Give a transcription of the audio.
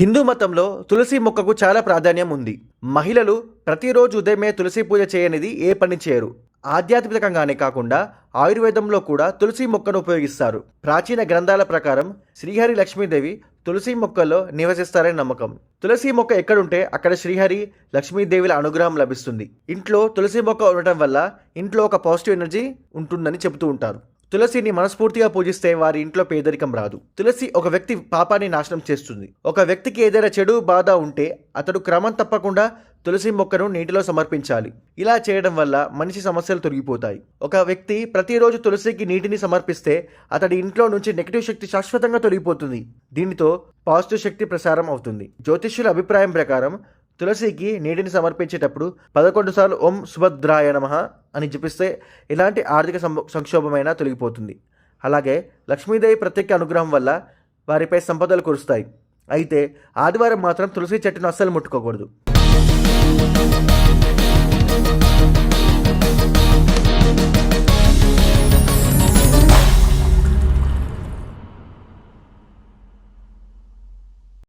హిందూ మతంలో తులసి మొక్కకు చాలా ప్రాధాన్యం ఉంది. మహిళలు ప్రతిరోజు ఉదయమే తులసి పూజ చేయనిది ఏ పని చేయరు. ఆధ్యాత్మికంగానే కాకుండా ఆయుర్వేదంలో కూడా తులసి మొక్కను ఉపయోగిస్తారు. ప్రాచీన గ్రంథాల ప్రకారం శ్రీహరి లక్ష్మీదేవి తులసి మొక్కల్లో నివసిస్తారని నమ్మకం. తులసి మొక్క ఎక్కడుంటే అక్కడ శ్రీహరి లక్ష్మీదేవిల అనుగ్రహం లభిస్తుంది. ఇంట్లో తులసి మొక్క ఉండటం వల్ల ఇంట్లో ఒక పాజిటివ్ ఎనర్జీ ఉంటుందని చెబుతూ ఉంటారు. తులసిని మనస్ఫూర్తిగా పూజిస్తే వారి ఇంట్లో పేదరికం రాదు. తులసి ఒక వ్యక్తి పాపాన్ని నాశనం చేస్తుంది. ఒక వ్యక్తికి ఏదైనా చెడు బాధ ఉంటే అతడు క్రమం తప్పకుండా తులసి మొక్కను నీటిలో సమర్పించాలి. ఇలా చేయడం వల్ల మనిషి సమస్యలు తొలగిపోతాయి. ఒక వ్యక్తి ప్రతిరోజు తులసికి నీటిని సమర్పిస్తే అతడి ఇంట్లో నుంచి నెగిటివ్ శక్తి శాశ్వతంగా తొలగిపోతుంది. దీనితో పాజిటివ్ శక్తి ప్రసారం అవుతుంది. జ్యోతిష్యుల అభిప్రాయం ప్రకారం తులసికి నీటిని సమర్పించేటప్పుడు 11 సార్లు ఓం సుభద్రాయ నమః అని జపిస్తే ఎలాంటి ఆర్థిక సంక్షోభమైనా తొలగిపోతుంది. అలాగే లక్ష్మీదేవి ప్రత్యేక అనుగ్రహం వల్ల వారిపై సంపదలు కురుస్తాయి. అయితే ఆదివారం మాత్రం తులసి చెట్టును అస్సలు ముట్టుకోకూడదు.